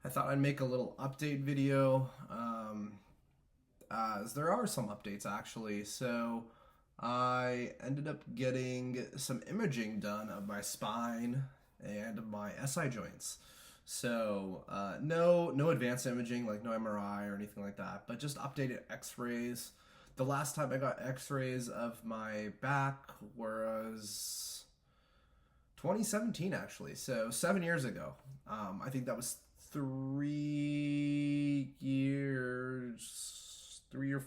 I thought I'd make a little update video, as there are some updates actually. So I ended up getting some imaging done of my spine and my SI joints. So no advanced imaging, like no MRI or anything like that, but just updated X-rays. The last time I got X-rays of my back was 2017 actually, so 7 years ago. I think that was 3 years, 3 or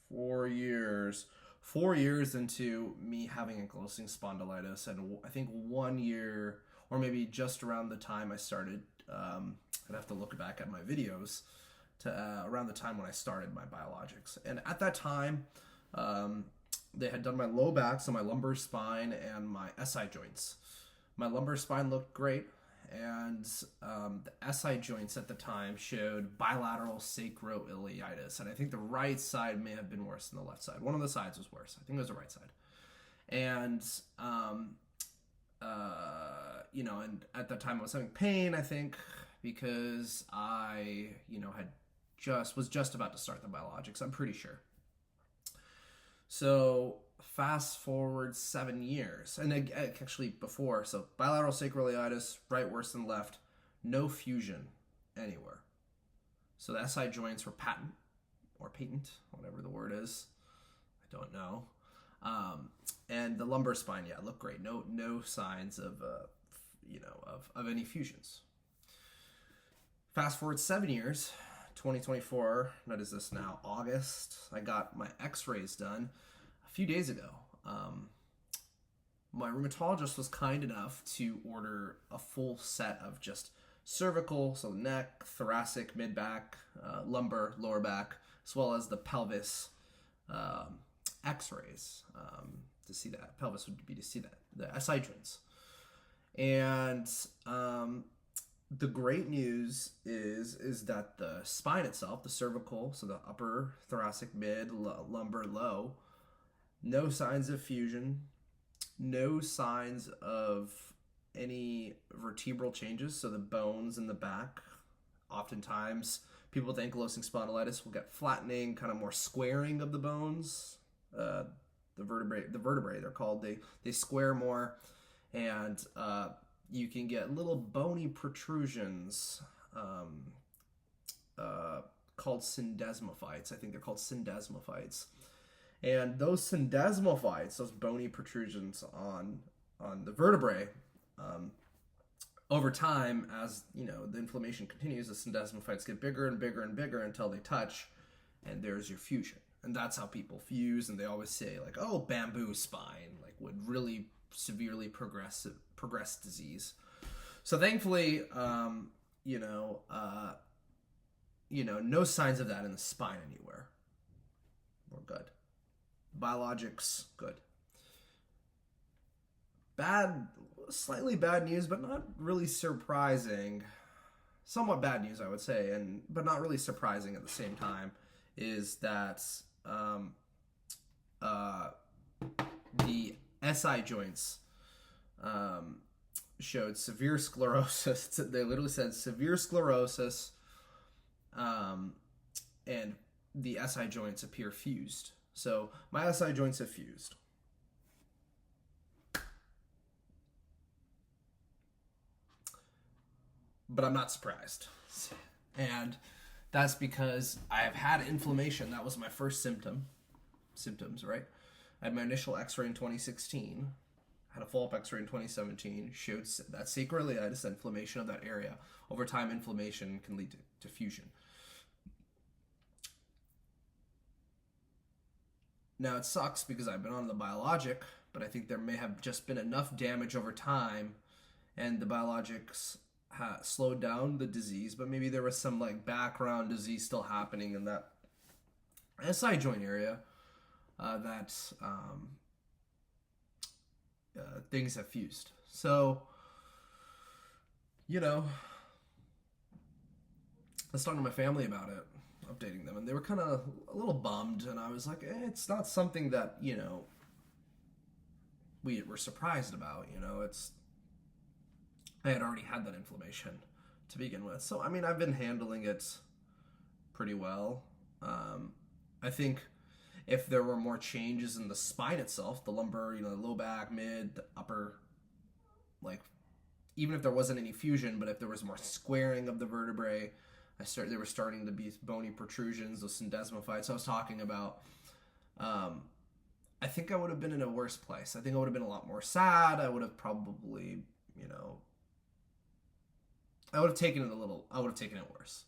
4 years, 4 years into me having ankylosing spondylitis, and I think 1 year, or maybe just around the time I started. I'd have to look back at my videos to around the time when I started my biologics, and at that time, they had done my low back, so my lumbar spine and my SI joints. My lumbar spine looked great, and the SI joints at the time showed bilateral sacroiliitis, and I think the right side may have been worse than the left side. One of the sides was worse. I think it was the right side. And and at that time I was having pain, I think, because I, was just about to start the biologics, I'm pretty sure. So fast forward 7 years, and actually before, so bilateral sacroiliitis, right worse than left, no fusion anywhere. So the SI joints were patent, or patent, whatever the word is. I don't know. And the lumbar spine, yeah, looked great. No signs of any fusions. Fast forward 7 years, 2024. What is this now? August. I got my X-rays done a few days ago. My rheumatologist was kind enough to order a full set of just cervical, so neck, thoracic, mid-back, lumbar, lower back, as well as the pelvis X-rays to see that. Pelvis would be to see that, the SI joints. And the great news is that the spine itself, the cervical, so the upper thoracic, mid, lumbar, low, no signs of fusion, no signs of any vertebral changes, so the bones in the back. Oftentimes, people with ankylosing spondylitis will get flattening, kind of more squaring of the bones. The vertebrae, they're called. They square more, and you can get little bony protrusions called syndesmophytes. I think they're called syndesmophytes. And those syndesmophytes, those bony protrusions on the vertebrae, over time, as the inflammation continues, the syndesmophytes get bigger and bigger and bigger until they touch, and there's your fusion. And that's how people fuse. And they always say, like, oh, bamboo spine, like, would really severely progress disease. So thankfully, no signs of that in the spine anywhere. We're good. Biologics, good. Slightly bad news, but not really surprising. Somewhat bad news, I would say, but not really surprising at the same time, is that the SI joints showed severe sclerosis. They literally said severe sclerosis, and the SI joints appear fused. So my SI joints have fused. But I'm not surprised. And that's because I have had inflammation. That was my first symptoms, right? I had my initial X-ray in 2016. Had a follow-up X-ray in 2017. Showed that sacroiliitis, inflammation of that area. Over time, inflammation can lead to fusion. Now, it sucks because I've been on the biologic, but I think there may have just been enough damage over time, and the biologics slowed down the disease, but maybe there was some background disease still happening in that SI joint area that things have fused. So, I was talking to my family about it, updating them, and they were kind of a little bummed, and I was like, it's not something that, we were surprised about, I had already had that inflammation to begin with. So, I mean, I've been handling it pretty well. I think if there were more changes in the spine itself, the lumbar, the low back, mid, the upper, like, even if there wasn't any fusion, but if there was more squaring of the vertebrae, there were starting to be bony protrusions, those syndesmophytes I was talking about. I think I would have been in a worse place. I think I would have been a lot more sad. I would have probably, I would have taken it worse.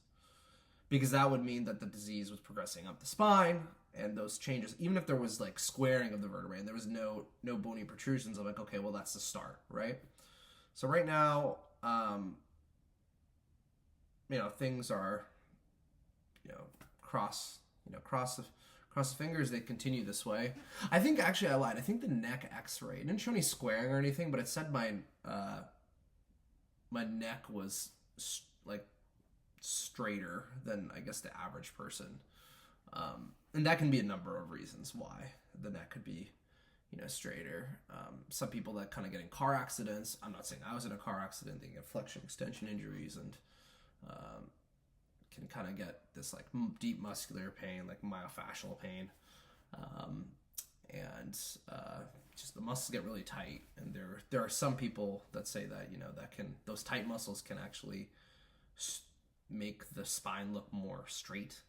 Because that would mean that the disease was progressing up the spine, and those changes, even if there was like squaring of the vertebrae and there was no bony protrusions, I'm like, okay, well, that's the start, right? So right now, things are, cross the fingers, they continue this way. I think, actually, I lied. I think the neck x-ray, it didn't show any squaring or anything, but it said my neck was like straighter than, I guess, the average person. And that can be a number of reasons why the neck could be, straighter. Some people that kind of get in car accidents, I'm not saying I was in a car accident, they get flexion extension injuries and can kind of get this like deep muscular pain, like myofascial pain. And just the muscles get really tight. And there are some people that say that, those tight muscles can actually make the spine look more straight.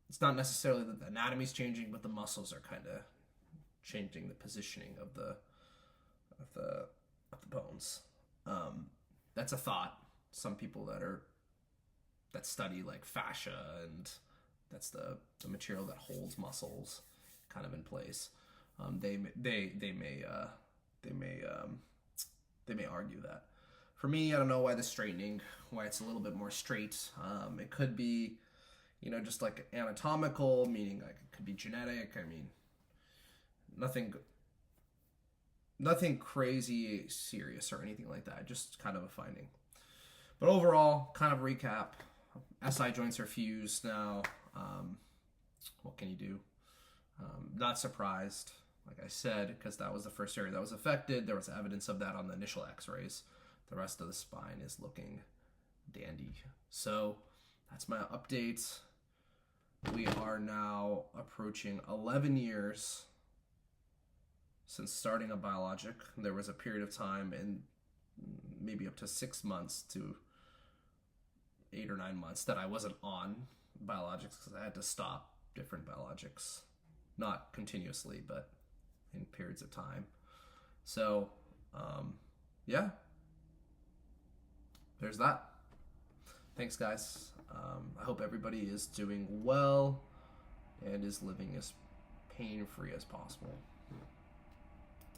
It's not necessarily that the anatomy's changing, but the muscles are kind of changing the positioning of the bones. That's a thought. Some people that study like fascia, and that's the material that holds muscles kind of in place. They may argue that. For me, I don't know why why it's a little bit more straight. It could be, just like anatomical, meaning like it could be genetic. I mean, nothing crazy serious or anything like that. Just kind of a finding. But overall, kind of recap. SI joints are fused now. What can you do? Not surprised, like I said, because that was the first area that was affected. There was evidence of that on the initial x-rays. The rest of the spine is looking dandy. So that's my update. We are now approaching 11 years since starting a biologic. There was a period of time in maybe up to 6 months to 8 or 9 months that I wasn't on biologics because I had to stop different biologics. Not continuously, but in periods of time. So, yeah. There's that. Thanks, guys. I hope everybody is doing well and is living as pain-free as possible.